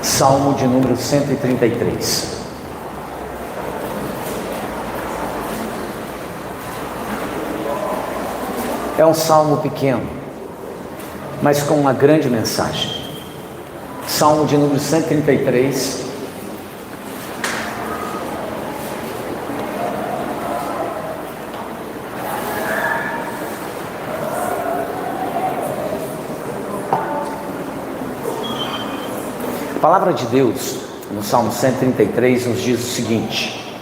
Salmo de número 133. É um salmo pequeno, mas com uma grande mensagem. Salmo de número 133. A palavra de Deus, no Salmo 133, nos diz o seguinte: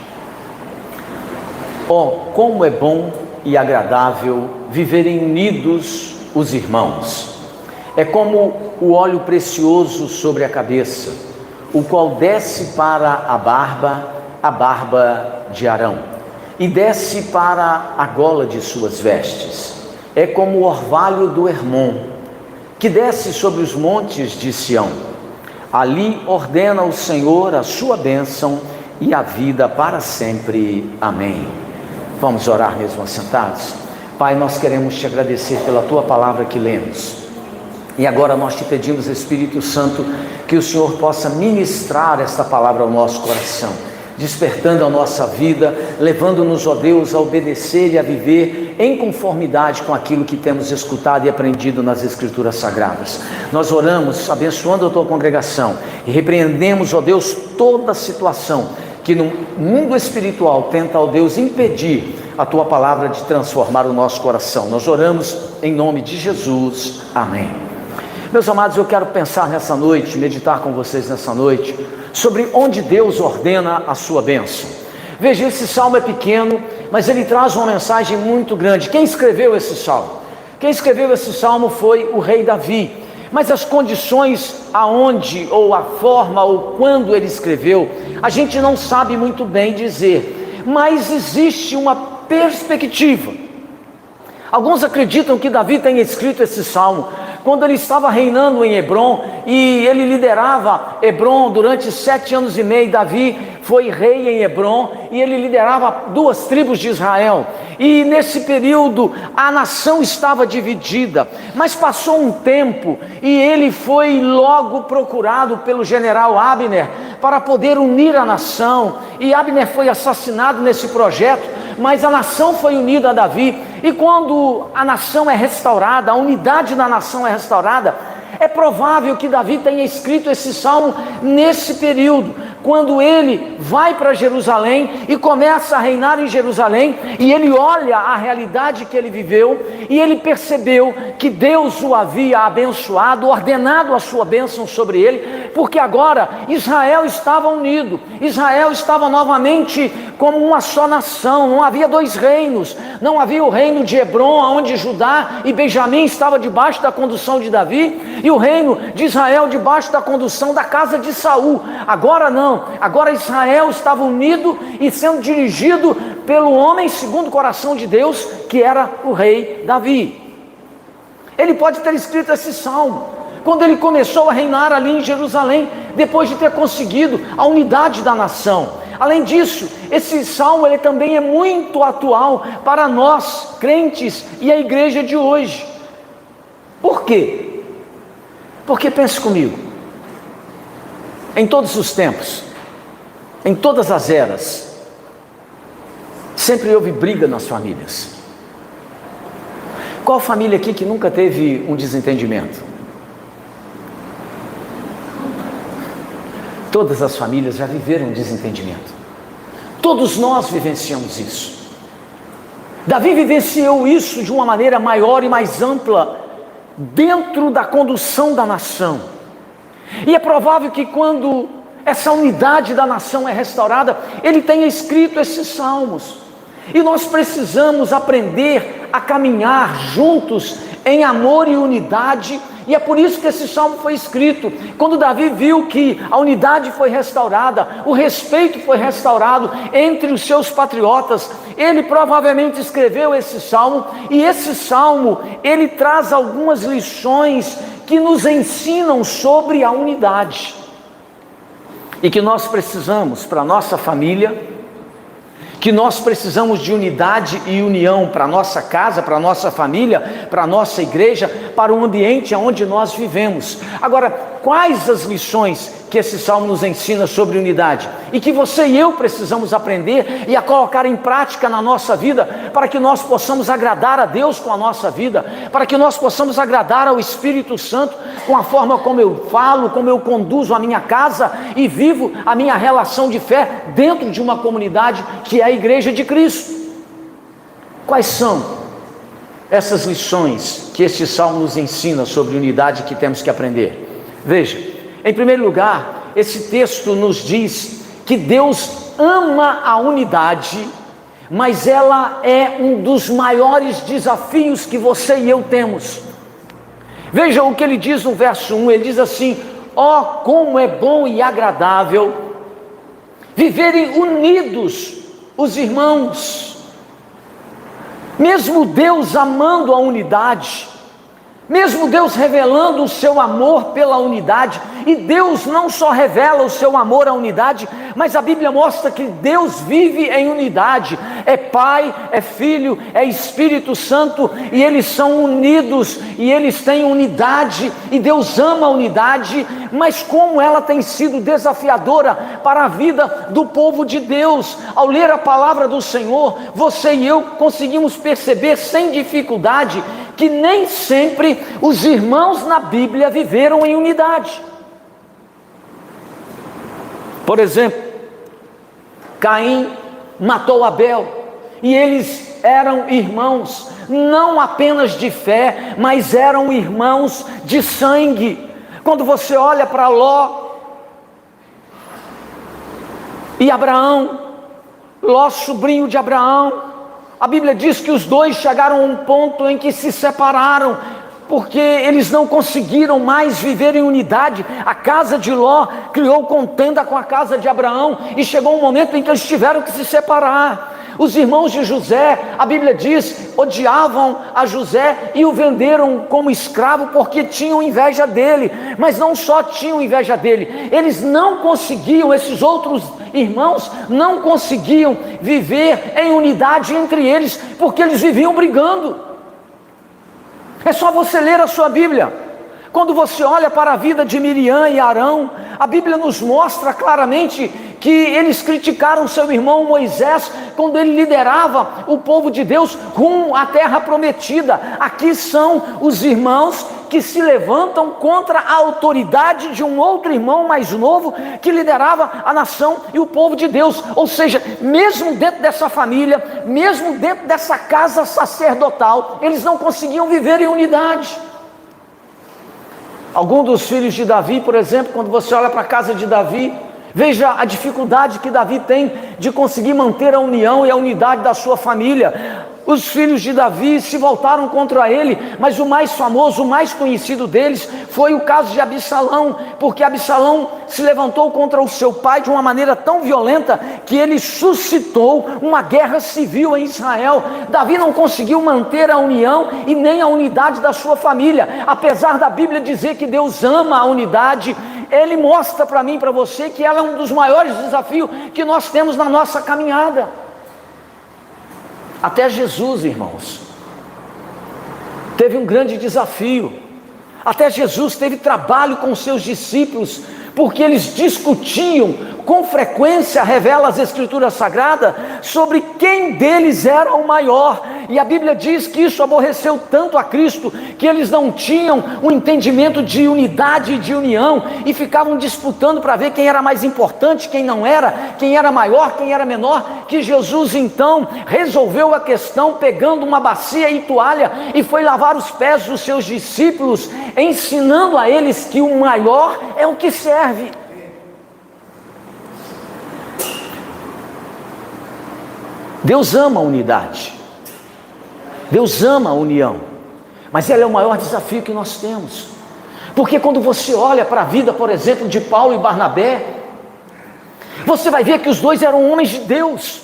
Oh, como é bom e agradável viverem unidos os irmãos. É como o óleo precioso sobre a cabeça, o qual desce para a barba de Arão, e desce para a gola de suas vestes. É como o orvalho do Hermon, que desce sobre os montes de Sião. Ali ordena o Senhor a sua bênção e a vida para sempre. Amém. Vamos orar mesmo assentados? Pai, nós queremos te agradecer pela tua palavra que lemos. E agora nós te pedimos, Espírito Santo, que o Senhor possa ministrar esta palavra ao nosso coração, despertando a nossa vida, levando-nos, ó Deus, a obedecer e a viver em conformidade com aquilo que temos escutado e aprendido nas Escrituras Sagradas. Nós oramos, abençoando a tua congregação, e repreendemos, ó Deus, toda situação que no mundo espiritual tenta, ó Deus, impedir a tua palavra de transformar o nosso coração. Nós oramos em nome de Jesus. Amém. Meus amados, eu quero pensar nessa noite, meditar com vocês nessa noite, sobre onde Deus ordena a sua bênção. Veja, esse salmo é pequeno, mas ele traz uma mensagem muito grande. Quem escreveu esse salmo? Quem escreveu esse salmo foi o rei Davi, mas as condições aonde, ou a forma, ou quando ele escreveu, a gente não sabe muito bem dizer, mas existe uma perspectiva. Alguns acreditam que Davi tenha escrito esse salmo quando ele estava reinando em Hebrom, e ele liderava Hebrom durante 7 anos e meio. Davi foi rei em Hebrom, e ele liderava 2 tribos de Israel, e nesse período a nação estava dividida, mas passou um tempo, e ele foi logo procurado pelo general Abner, para poder unir a nação, e Abner foi assassinado nesse projeto, mas a nação foi unida a Davi. E quando a nação é restaurada, a unidade da nação é restaurada, é provável que Davi tenha escrito esse salmo nesse período, quando ele vai para Jerusalém e começa a reinar em Jerusalém, e ele olha a realidade que ele viveu, e ele percebeu que Deus o havia abençoado, ordenado a sua bênção sobre ele, porque agora Israel estava unido, Israel estava novamente como uma só nação, não havia 2 reinos, não havia o reino de Hebrom, onde Judá e Benjamim estavam debaixo da condução de Davi, e o reino de Israel debaixo da condução da casa de Saul. Agora não, agora Israel estava unido e sendo dirigido pelo homem segundo o coração de Deus, que era o rei Davi. Ele pode ter escrito esse salmo quando ele começou a reinar ali em Jerusalém, depois de ter conseguido a unidade da nação. Além disso, esse salmo ele também é muito atual para nós, crentes, e a igreja de hoje. Por quê? Porque pense comigo, em todos os tempos, em todas as eras, sempre houve briga nas famílias. Qual família aqui que nunca teve um desentendimento? Todas as famílias já viveram um desentendimento. Todos nós vivenciamos isso. Davi vivenciou isso de uma maneira maior e mais ampla, dentro da condução da nação. E é provável que quando essa unidade da nação é restaurada, ele tenha escrito esses salmos. E nós precisamos aprender a caminhar juntos em amor e unidade, e é por isso que esse salmo foi escrito. Quando Davi viu que a unidade foi restaurada, o respeito foi restaurado entre os seus patriotas, ele provavelmente escreveu esse salmo, e esse salmo, ele traz algumas lições que nos ensinam sobre a unidade, e que nós precisamos para a nossa família, que nós precisamos de unidade e união para a nossa casa, para a nossa família, para a nossa igreja, para o ambiente onde nós vivemos. Agora, quais as lições que esse salmo nos ensina sobre unidade e que você e eu precisamos aprender e a colocar em prática na nossa vida, para que nós possamos agradar a Deus com a nossa vida, para que nós possamos agradar ao Espírito Santo com a forma como eu falo, como eu conduzo a minha casa e vivo a minha relação de fé dentro de uma comunidade que é a Igreja de Cristo. Quais são essas lições que este salmo nos ensina sobre unidade que temos que aprender? Veja, em primeiro lugar, esse texto nos diz que Deus ama a unidade, mas ela é um dos maiores desafios que você e eu temos. Veja o que ele diz no verso 1, ele diz assim: ó, como é bom e agradável viverem unidos os irmãos. Mesmo Deus amando a unidade, mesmo Deus revelando o seu amor pela unidade, e Deus não só revela o seu amor à unidade, mas a Bíblia mostra que Deus vive em unidade, é Pai, é Filho, é Espírito Santo, e eles são unidos, e eles têm unidade, e Deus ama a unidade, mas como ela tem sido desafiadora para a vida do povo de Deus. Ao ler a palavra do Senhor, você e eu conseguimos perceber sem dificuldade que nem sempre os irmãos na Bíblia viveram em unidade. Por exemplo, Caim matou Abel, e eles eram irmãos, não apenas de fé, mas eram irmãos de sangue. Quando você olha para Ló e Abraão, Ló, sobrinho de Abraão, a Bíblia diz que os dois chegaram a um ponto em que se separaram, porque eles não conseguiram mais viver em unidade. A casa de Ló criou contenda com a casa de Abraão, e chegou um momento em que eles tiveram que se separar. Os irmãos de José, a Bíblia diz, odiavam a José e o venderam como escravo porque tinham inveja dele. Mas não só tinham inveja dele, eles não conseguiam, esses outros irmãos não conseguiam viver em unidade entre eles, porque eles viviam brigando. É só você ler a sua Bíblia. Quando você olha para a vida de Miriam e Arão, a Bíblia nos mostra claramente que eles criticaram seu irmão Moisés quando ele liderava o povo de Deus rumo à terra prometida. Aqui são os irmãos que se levantam contra a autoridade de um outro irmão mais novo que liderava a nação e o povo de Deus. Ou seja, mesmo dentro dessa família, mesmo dentro dessa casa sacerdotal, eles não conseguiam viver em unidade. Alguns dos filhos de Davi, por exemplo, quando você olha para a casa de Davi, veja a dificuldade que Davi tem de conseguir manter a união e a unidade da sua família. Os filhos de Davi se voltaram contra ele, mas o mais famoso, o mais conhecido deles foi o caso de Absalão, porque Absalão se levantou contra o seu pai de uma maneira tão violenta que ele suscitou uma guerra civil em Israel. Davi não conseguiu manter a união e nem a unidade da sua família. Apesar da Bíblia dizer que Deus ama a unidade, ele mostra para mim e para você que ela é um dos maiores desafios que nós temos na nossa caminhada. Até Jesus, irmãos, teve um grande desafio. Até Jesus teve trabalho com seus discípulos, porque eles discutiam com frequência, revela as Escrituras Sagradas, sobre quem deles era o maior. E a Bíblia diz que isso aborreceu tanto a Cristo, que eles não tinham um entendimento de unidade e de união, e ficavam disputando para ver quem era mais importante, quem não era, quem era maior, quem era menor, que Jesus então resolveu a questão pegando uma bacia e toalha, e foi lavar os pés dos seus discípulos, ensinando a eles que o maior é o que serve. Deus ama a unidade, Deus ama a união, mas ela é o maior desafio que nós temos, porque quando você olha para a vida, por exemplo, de Paulo e Barnabé, você vai ver que os dois eram homens de Deus,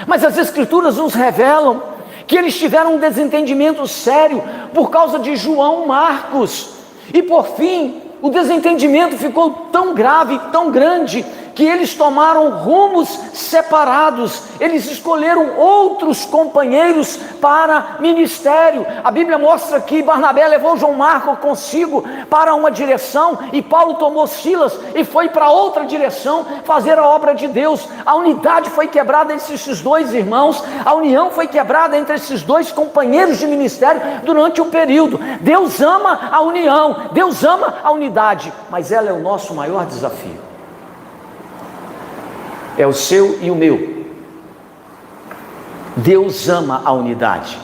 mas as Escrituras nos revelam que eles tiveram um desentendimento sério por causa de João Marcos, e por fim, o desentendimento ficou tão grave, tão grande, que eles tomaram rumos separados, eles escolheram outros companheiros para ministério. A Bíblia mostra que Barnabé levou João Marcos consigo para uma direção, e Paulo tomou Silas e foi para outra direção fazer a obra de Deus. A unidade foi quebrada entre esses dois irmãos, a união foi quebrada entre esses dois companheiros de ministério durante um período. Deus ama a união, Deus ama a unidade, mas ela é o nosso maior desafio. É o seu e o meu. Deus ama a unidade,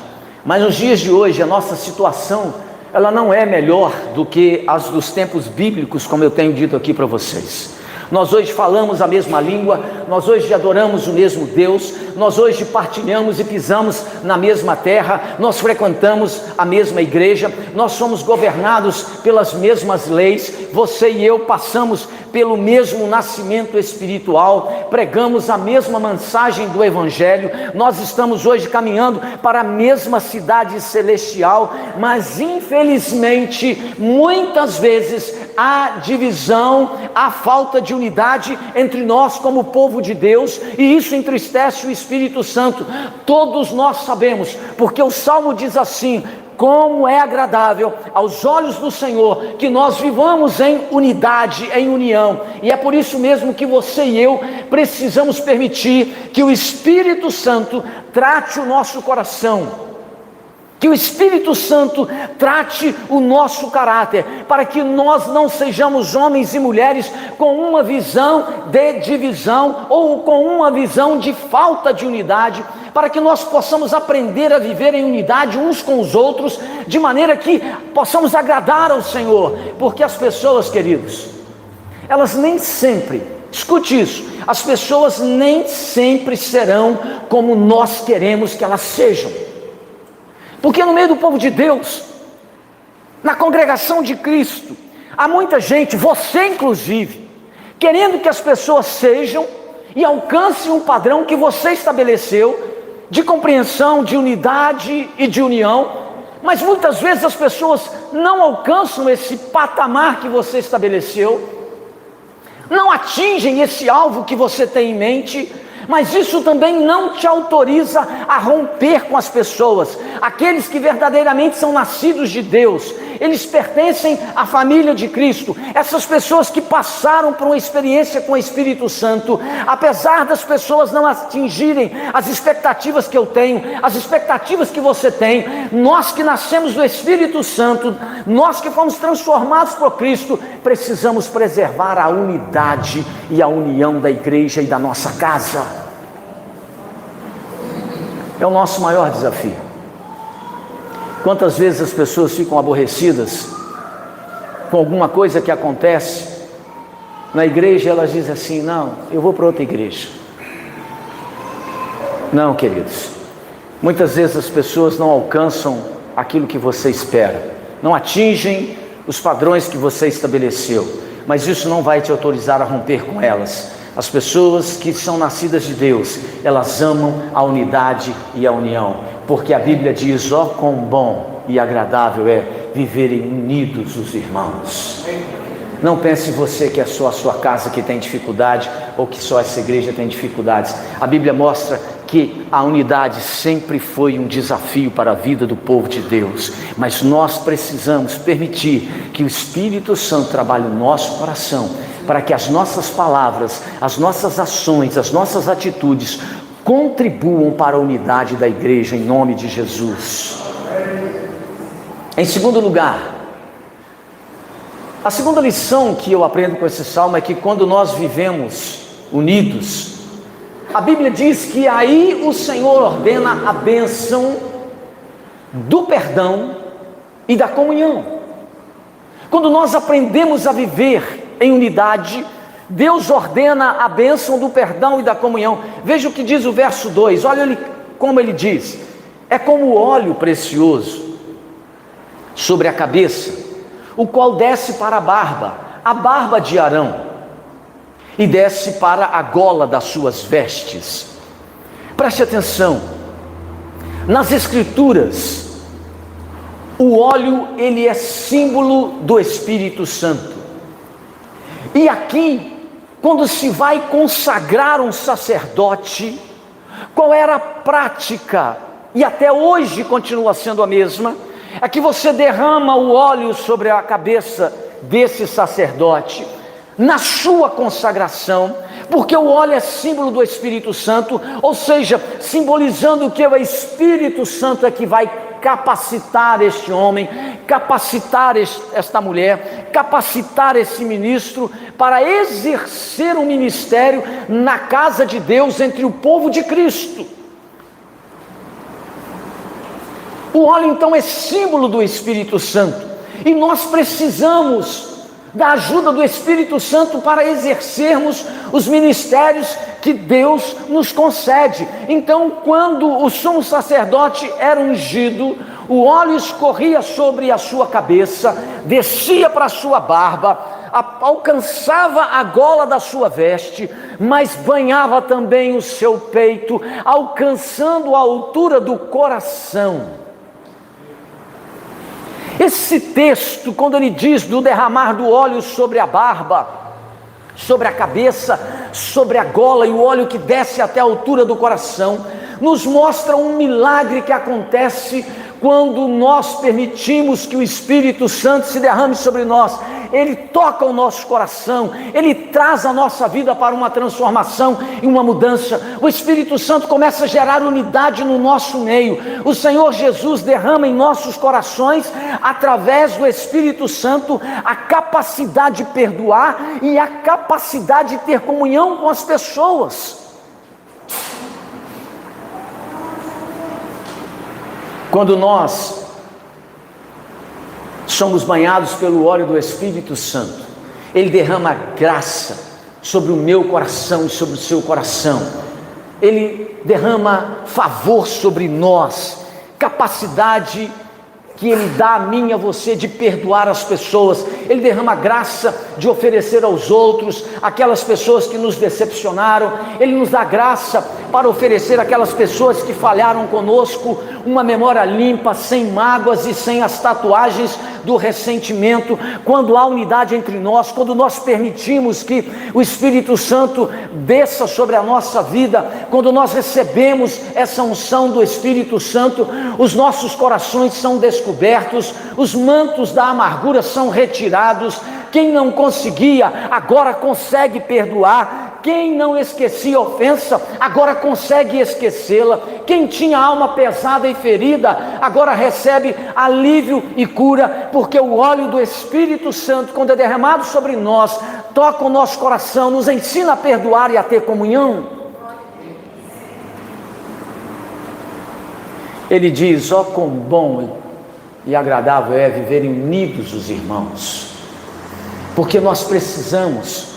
mas nos dias de hoje a nossa situação, ela não é melhor do que as dos tempos bíblicos, como eu tenho dito aqui para vocês. Nós hoje falamos a mesma língua, nós hoje adoramos o mesmo Deus, nós hoje partilhamos e pisamos na mesma terra, nós frequentamos a mesma igreja, nós somos governados pelas mesmas leis, você e eu passamos pelo mesmo nascimento espiritual, pregamos a mesma mensagem do Evangelho, nós estamos hoje caminhando para a mesma cidade celestial, mas infelizmente, muitas vezes, há divisão, há falta de unidade entre nós como povo de Deus, e isso entristece o Espírito Santo. Todos nós sabemos, porque o Salmo diz assim: como é agradável aos olhos do Senhor que nós vivamos em unidade, em união. E é por isso mesmo que você e eu precisamos permitir que o Espírito Santo trate o nosso coração, que o Espírito Santo trate o nosso caráter, para que nós não sejamos homens e mulheres com uma visão de divisão ou com uma visão de falta de unidade, para que nós possamos aprender a viver em unidade uns com os outros, de maneira que possamos agradar ao Senhor. Porque as pessoas, queridos, elas nem sempre, escute isso, as pessoas nem sempre serão como nós queremos que elas sejam. Porque no meio do povo de Deus, na congregação de Cristo, há muita gente, você inclusive, querendo que as pessoas sejam e alcancem um padrão que você estabeleceu, de compreensão, de unidade e de união, mas muitas vezes as pessoas não alcançam esse patamar que você estabeleceu, não atingem esse alvo que você tem em mente, mas isso também não te autoriza a romper com as pessoas. Aqueles que verdadeiramente são nascidos de Deus, eles pertencem à família de Cristo. Essas pessoas que passaram por uma experiência com o Espírito Santo, apesar das pessoas não atingirem as expectativas que eu tenho, as expectativas que você tem, nós que nascemos do Espírito Santo, nós que fomos transformados por Cristo, precisamos preservar a unidade e a união da igreja e da nossa casa. É o nosso maior desafio. Quantas vezes as pessoas ficam aborrecidas com alguma coisa que acontece na igreja, elas dizem assim: não, eu vou para outra igreja. Não, queridos, muitas vezes as pessoas não alcançam aquilo que você espera, não atingem os padrões que você estabeleceu, mas isso não vai te autorizar a romper com elas. As pessoas que são nascidas de Deus, elas amam a unidade e a união, porque a Bíblia diz: ó, quão bom e agradável é viverem unidos os irmãos. Não pense você que é só a sua casa que tem dificuldade, ou que só essa igreja tem dificuldades. A Bíblia mostra que a unidade sempre foi um desafio para a vida do povo de Deus, mas nós precisamos permitir que o Espírito Santo trabalhe no nosso coração, para que as nossas palavras, as nossas ações, as nossas atitudes contribuam para a unidade da igreja, em nome de Jesus. Em segundo lugar, a segunda lição que eu aprendo com esse salmo é que quando nós vivemos unidos, a Bíblia diz que aí o Senhor ordena a bênção do perdão e da comunhão. Quando nós aprendemos a viver em unidade, Deus ordena a bênção do perdão e da comunhão. Veja o que diz o verso 2, olha como ele diz: é como óleo precioso sobre a cabeça, o qual desce para a barba de Arão, e desce para a gola das suas vestes. Preste atenção, nas Escrituras, o óleo, ele é símbolo do Espírito Santo. E aqui, quando se vai consagrar um sacerdote, qual era a prática, e até hoje continua sendo a mesma, é que você derrama o óleo sobre a cabeça desse sacerdote, na sua consagração, porque o óleo é símbolo do Espírito Santo, ou seja, simbolizando que o Espírito Santo é que vai capacitar este homem, capacitar esta mulher, capacitar esse ministro para exercer um ministério na casa de Deus entre o povo de Cristo. O óleo então é símbolo do Espírito Santo, e nós precisamos da ajuda do Espírito Santo para exercermos os ministérios que Deus nos concede. Então, quando o sumo sacerdote era ungido, o óleo escorria sobre a sua cabeça, descia para a sua barba, alcançava a gola da sua veste, mas banhava também o seu peito, alcançando a altura do coração. Esse texto, quando ele diz do derramar do óleo sobre a barba, sobre a cabeça, sobre a gola, e o óleo que desce até a altura do coração, nos mostra um milagre que acontece quando nós permitimos que o Espírito Santo se derrame sobre nós. Ele toca o nosso coração, Ele traz a nossa vida para uma transformação e uma mudança. O Espírito Santo começa a gerar unidade no nosso meio. O Senhor Jesus derrama em nossos corações, através do Espírito Santo, a capacidade de perdoar e a capacidade de ter comunhão com as pessoas. Quando nós somos banhados pelo óleo do Espírito Santo, Ele derrama graça sobre o meu coração e sobre o seu coração. Ele derrama favor sobre nós, capacidade que Ele dá a mim e a você de perdoar as pessoas. Ele derrama graça de oferecer aos outros, aquelas pessoas que nos decepcionaram. Ele nos dá graça para oferecer àquelas pessoas que falharam conosco uma memória limpa, sem mágoas e sem as tatuagens do ressentimento. Quando há unidade entre nós, quando nós permitimos que o Espírito Santo desça sobre a nossa vida, quando nós recebemos essa unção do Espírito Santo, os nossos corações são descobertos, os mantos da amargura são retirados. Quem não conseguia, agora consegue perdoar. Quem não esquecia a ofensa, agora consegue esquecê-la. Quem tinha a alma pesada e ferida, agora recebe alívio e cura, porque o óleo do Espírito Santo, quando é derramado sobre nós, toca o nosso coração, nos ensina a perdoar e a ter comunhão. Ele diz: ó, quão bom e agradável é viverem unidos os irmãos, porque nós precisamos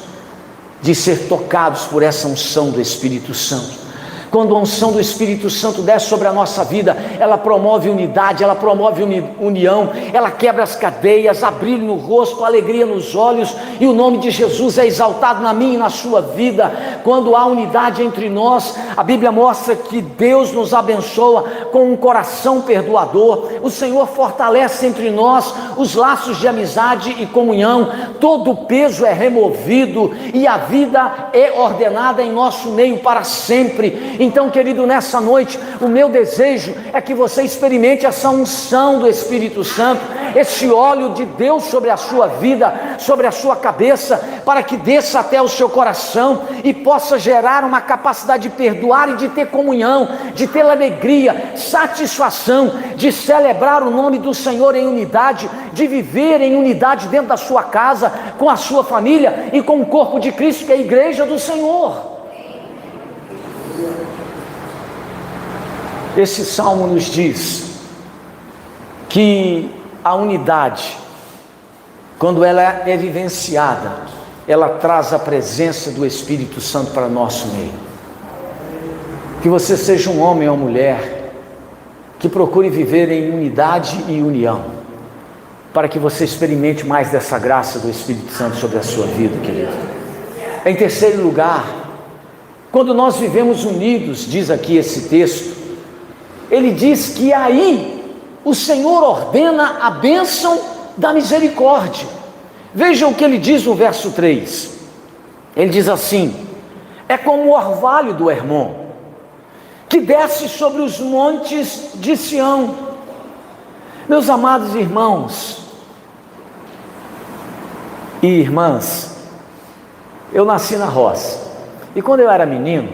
de ser tocados por essa unção do Espírito Santo. Quando a unção do Espírito Santo desce sobre a nossa vida, ela promove unidade, ela promove união, ela quebra as cadeias, há brilho no rosto, alegria nos olhos, e o nome de Jesus é exaltado na minha e na sua vida. Quando há unidade entre nós, a Bíblia mostra que Deus nos abençoa com um coração perdoador. O Senhor fortalece entre nós os laços de amizade e comunhão, todo o peso é removido e a vida é ordenada em nosso meio para sempre. Então, querido, nessa noite, o meu desejo é que você experimente essa unção do Espírito Santo, esse óleo de Deus sobre a sua vida, sobre a sua cabeça, para que desça até o seu coração e possa gerar uma capacidade de perdoar e de ter comunhão, de ter alegria, satisfação, de celebrar o nome do Senhor em unidade, de viver em unidade dentro da sua casa, com a sua família e com o corpo de Cristo, que é a igreja do Senhor. Esse salmo nos diz que a unidade, quando ela é vivenciada, ela traz a presença do Espírito Santo para o nosso meio. Que você seja um homem ou mulher que procure viver em unidade e união, para que você experimente mais dessa graça do Espírito Santo sobre a sua vida, querido. Em terceiro lugar, quando nós vivemos unidos, diz aqui esse texto, ele diz que aí o Senhor ordena a bênção da misericórdia. Veja o que ele diz no verso 3: Ele diz assim: é como o orvalho do Hermon, que desce sobre os montes de Sião. Meus amados irmãos e irmãs, eu nasci na roça, e quando eu era menino,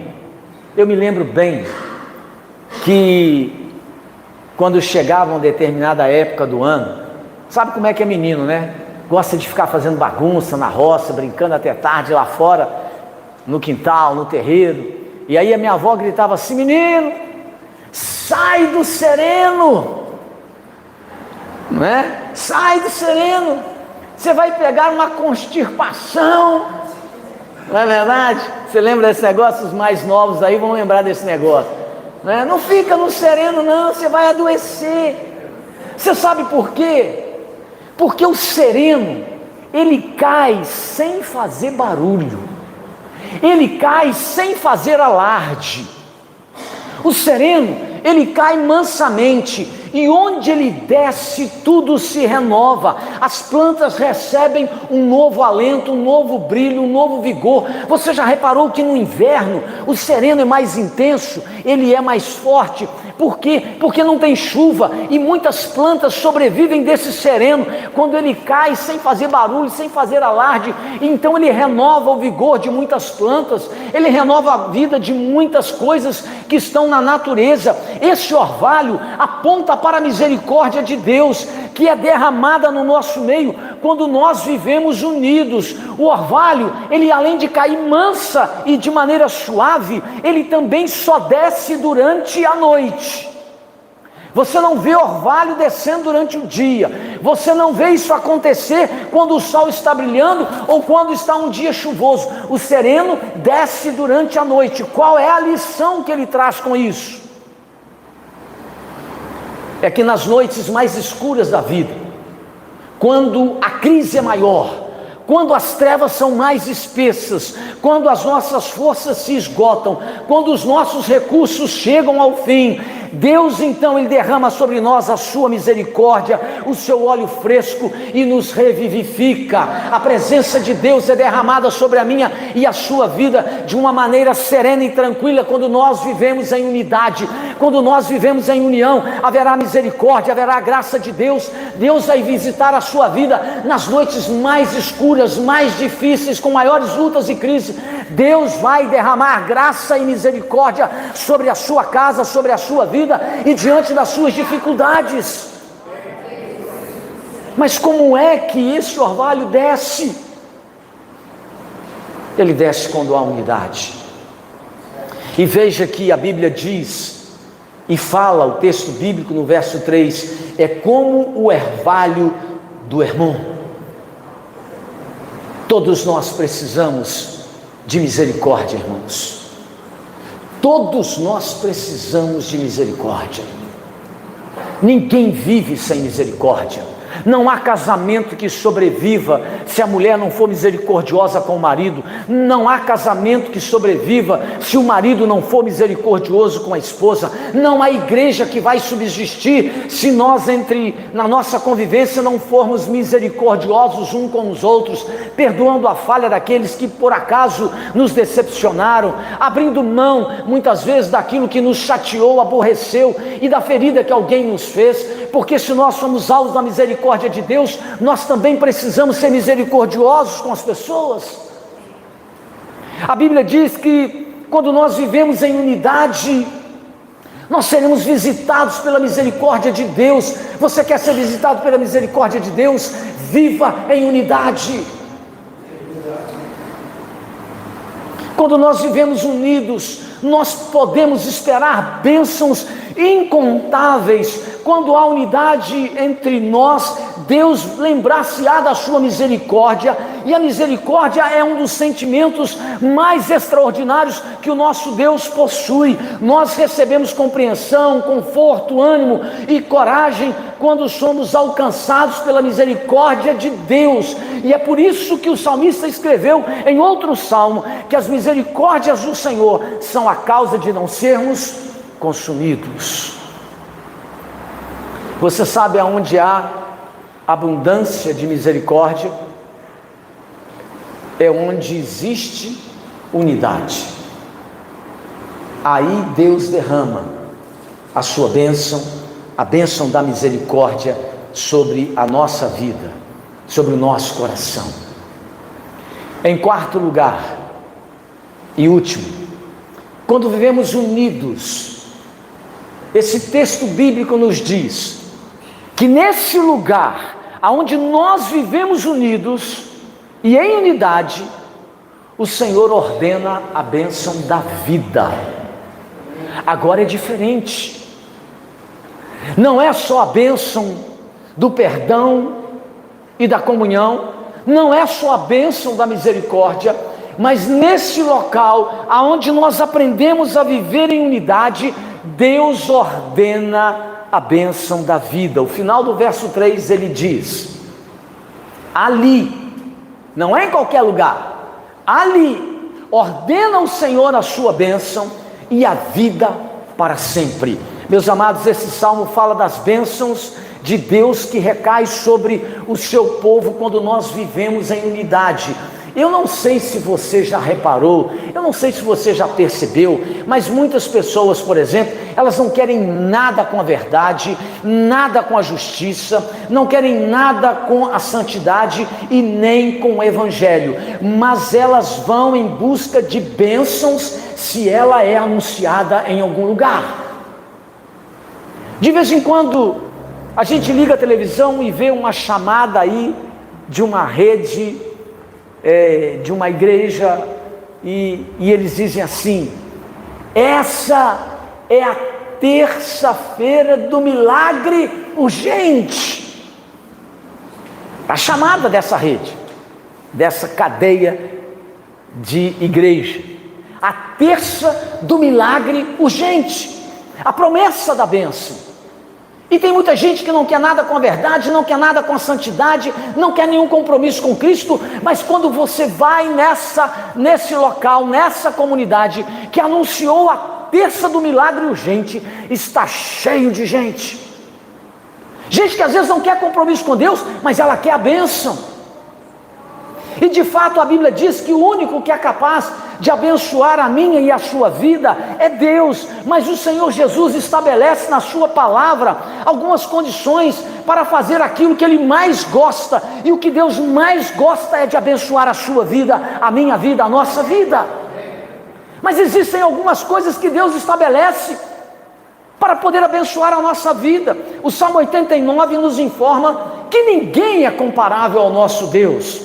eu me lembro bem que quando chegava uma determinada época do ano, sabe como é que é menino, né? Gosta de ficar fazendo bagunça na roça, brincando até tarde lá fora, no quintal, no terreiro. E aí a minha avó gritava assim: menino, sai do sereno, não é? Sai do sereno, você vai pegar uma constipação, não é verdade? Você lembra desse negócio? Os mais novos aí vão lembrar desse negócio, não é? Não fica no sereno não, você vai adoecer. Você sabe por quê? Porque o sereno, ele cai sem fazer barulho, ele cai sem fazer alarde. O sereno, ele cai mansamente, e onde ele desce, tudo se renova, as plantas recebem um novo alento, um novo brilho, um novo vigor. Você já reparou que no inverno o sereno é mais intenso, ele é mais forte? Por quê? Porque não tem chuva, e muitas plantas sobrevivem desse sereno, quando ele cai sem fazer barulho, sem fazer alarde. Então ele renova o vigor de muitas plantas, ele renova a vida de muitas coisas que estão na natureza. Esse orvalho aponta para a misericórdia de Deus, que é derramada no nosso meio, quando nós vivemos unidos. O orvalho, ele além de cair mansa e de maneira suave, ele também só desce durante a noite. Você não vê orvalho descendo durante o dia, você não vê isso acontecer quando o sol está brilhando ou quando está um dia chuvoso. O sereno desce durante a noite. Qual é a lição que ele traz com isso? É que nas noites mais escuras da vida, quando a crise é maior, quando as trevas são mais espessas, quando as nossas forças se esgotam, quando os nossos recursos chegam ao fim, Deus então ele derrama sobre nós a sua misericórdia, o seu óleo fresco, e nos revivifica. A presença de Deus é derramada sobre a minha e a sua vida de uma maneira serena e tranquila. Quando nós vivemos em unidade, quando nós vivemos em união, haverá misericórdia, haverá graça de Deus. Deus vai visitar a sua vida nas noites mais escuras, mais difíceis, com maiores lutas e crises. Deus vai derramar graça e misericórdia sobre a sua casa, sobre a sua vida e diante das suas dificuldades. Mas como é que esse orvalho desce? Ele desce quando há unidade. E veja que a Bíblia diz, e fala o texto bíblico no verso 3, é como o orvalho do Hermon. Todos nós precisamos de misericórdia, irmãos. Todos nós precisamos de misericórdia. Ninguém vive sem misericórdia. Não há casamento que sobreviva se a mulher não for misericordiosa com o marido. Não há casamento que sobreviva se o marido não for misericordioso com a esposa. Não há igreja que vai subsistir se nós na nossa convivência não formos misericordiosos uns com os outros, perdoando a falha daqueles que por acaso nos decepcionaram, abrindo mão muitas vezes daquilo que nos chateou, aborreceu, e da ferida que alguém nos fez. Porque se nós somos alvos da misericórdia de Deus, nós também precisamos ser misericordiosos com as pessoas. A Bíblia diz que quando nós vivemos em unidade, nós seremos visitados pela misericórdia de Deus. Você quer ser visitado pela misericórdia de Deus? Viva em unidade. Quando nós vivemos unidos, nós podemos esperar bênçãos incontáveis. Quando há unidade entre nós, Deus lembrar-se-á da sua misericórdia, e a misericórdia é um dos sentimentos mais extraordinários que o nosso Deus possui. Nós recebemos compreensão, conforto, ânimo e coragem quando somos alcançados pela misericórdia de Deus. E é por isso que o salmista escreveu em outro salmo, que as misericórdias do Senhor são a causa de não sermos consumidos. Você sabe aonde há abundância de misericórdia? é onde existe unidade. Aí Deus derrama a sua bênção, a bênção da misericórdia sobre a nossa vida, sobre o nosso coração. Em quarto lugar e último, quando vivemos unidos, esse texto bíblico nos diz que nesse lugar aonde nós vivemos unidos e em unidade, o Senhor ordena a bênção da vida. Agora é diferente. Não é só a bênção do perdão e da comunhão, não é só a bênção da misericórdia, mas nesse local aonde nós aprendemos a viver em unidade, Deus ordena a bênção da vida. O final do verso 3 ele diz: ali, não é em qualquer lugar, ali ordena o Senhor a sua bênção e a vida para sempre. Meus amados, esse salmo fala das bênçãos de Deus que recai sobre o seu povo quando nós vivemos em unidade. Eu não sei se você já reparou, eu não sei se você já percebeu, mas muitas pessoas, por exemplo, elas não querem nada com a verdade, nada com a justiça, não querem nada com a santidade e nem com o evangelho, mas elas vão em busca de bênçãos se ela é anunciada em algum lugar. De vez em quando a gente liga a televisão e vê uma chamada aí de uma rede, de uma igreja, e eles dizem assim: essa é a terça-feira do milagre urgente. A chamada dessa rede, dessa cadeia de igreja, a terça do milagre urgente, a promessa da bênção. E tem muita gente que não quer nada com a verdade, não quer nada com a santidade, não quer nenhum compromisso com Cristo, mas quando você vai nesse local, nessa comunidade que anunciou a terça do milagre urgente, está cheio de gente. Gente que às vezes não quer compromisso com Deus, mas ela quer a bênção. E de fato a Bíblia diz que o único que é capaz de abençoar a minha e a sua vida é Deus, mas o Senhor Jesus estabelece na sua palavra algumas condições para fazer aquilo que Ele mais gosta, e o que Deus mais gosta é de abençoar a sua vida, a minha vida, a nossa vida. Mas existem algumas coisas que Deus estabelece para poder abençoar a nossa vida. O Salmo 89 nos informa que ninguém é comparável ao nosso Deus,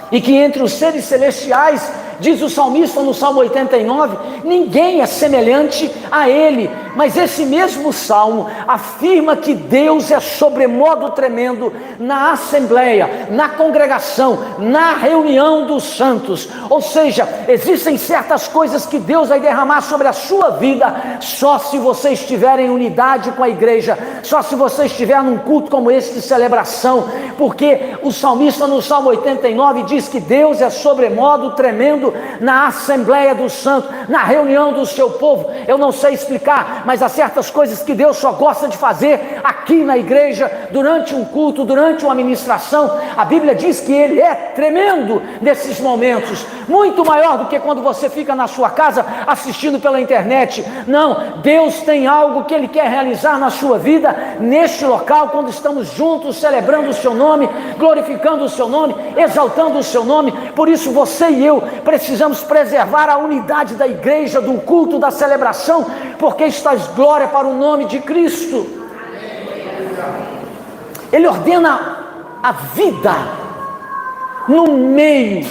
e que entre os seres celestiais, diz o salmista no Salmo 89, ninguém é semelhante a Ele. Mas esse mesmo salmo afirma que Deus é sobremodo tremendo na assembleia, na congregação, na reunião dos santos. Ou seja, existem certas coisas que Deus vai derramar sobre a sua vida só se você estiver em unidade com a igreja, só se você estiver num culto como esse de celebração, porque o salmista no Salmo 89 diz que Deus é sobremodo tremendo na assembleia dos santos, na reunião do seu povo. Eu não sei explicar, mas há certas coisas que Deus só gosta de fazer aqui na igreja, durante um culto, durante uma ministração. A Bíblia diz que Ele é tremendo nesses momentos, muito maior do que quando você fica na sua casa assistindo pela internet. Não, Deus tem algo que Ele quer realizar na sua vida, neste local, quando estamos juntos, celebrando o seu nome, glorificando o seu nome, exaltando o seu nome. Por isso você e eu precisamos preservar a unidade da igreja, do culto, da celebração, porque estás glória para o nome de Cristo. Ele ordena a vida no meio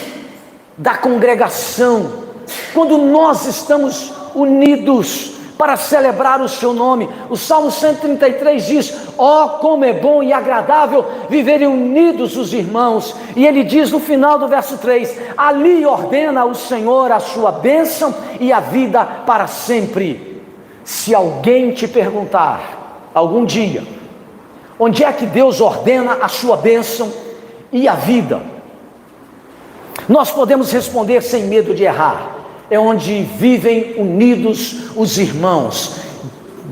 da congregação, quando nós estamos unidos para celebrar o seu nome. O Salmo 133 diz: ó, como é bom e agradável viverem unidos os irmãos. E ele diz no final do verso 3: ali ordena o Senhor a sua bênção e a vida para sempre. Se alguém te perguntar algum dia onde é que Deus ordena a sua bênção e a vida, nós podemos responder sem medo de errar: é onde vivem unidos os irmãos.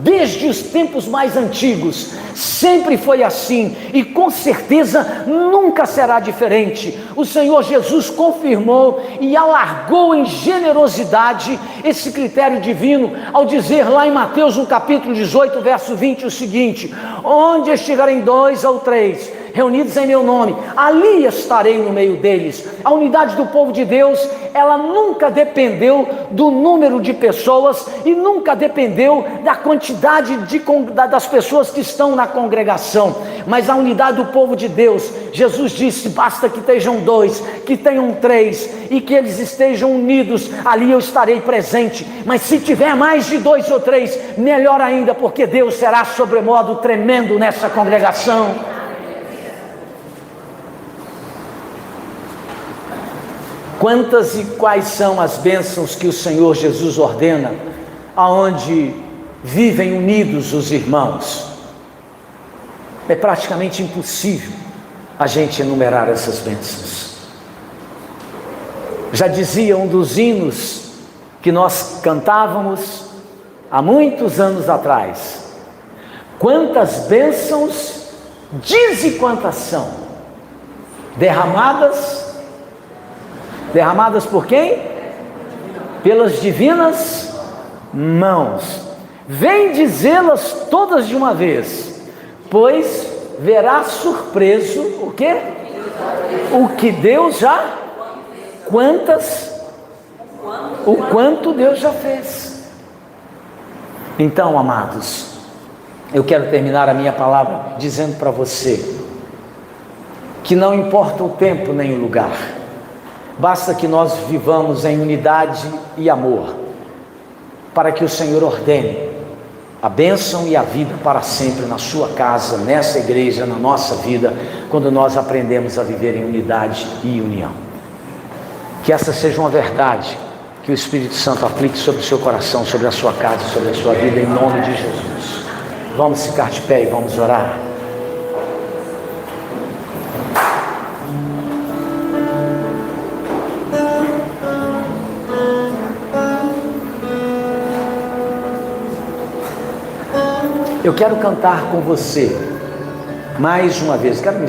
Desde os tempos mais antigos, sempre foi assim e com certeza nunca será diferente. O Senhor Jesus confirmou e alargou em generosidade esse critério divino ao dizer lá em Mateus, no capítulo 18, verso 20, o seguinte: onde estiverem 2 ou 3 reunidos em meu nome, ali estarei no meio deles. A unidade do povo de Deus, ela nunca dependeu do número de pessoas e nunca dependeu da quantidade das pessoas que estão na congregação, mas a unidade do povo de Deus, Jesus disse: basta que estejam 2, que tenham 3 e que eles estejam unidos, ali eu estarei presente. Mas se tiver mais de 2 ou 3, melhor ainda, porque Deus será sobremodo tremendo nessa congregação. Quantas e quais são as bênçãos que o Senhor Jesus ordena, aonde vivem unidos os irmãos? É praticamente impossível a gente enumerar essas bênçãos. Já dizia um dos hinos que nós cantávamos há muitos anos atrás: quantas bênçãos, dize quantas são, derramadas por quem? Pelas divinas mãos. Vem dizê-las todas de uma vez, pois verá surpreso o quê? O que Deus já, o quanto Deus já fez. Então, amados, eu quero terminar a minha palavra dizendo para você que não importa o tempo nem o lugar, basta que nós vivamos em unidade e amor, para que o Senhor ordene a bênção e a vida para sempre na sua casa, nessa igreja, na nossa vida, quando nós aprendemos a viver em unidade e união. Que essa seja uma verdade que o Espírito Santo aplique sobre o seu coração, sobre a sua casa, sobre a sua vida, em nome de Jesus. Vamos ficar de pé e vamos orar. Eu quero cantar com você mais uma vez. Quero me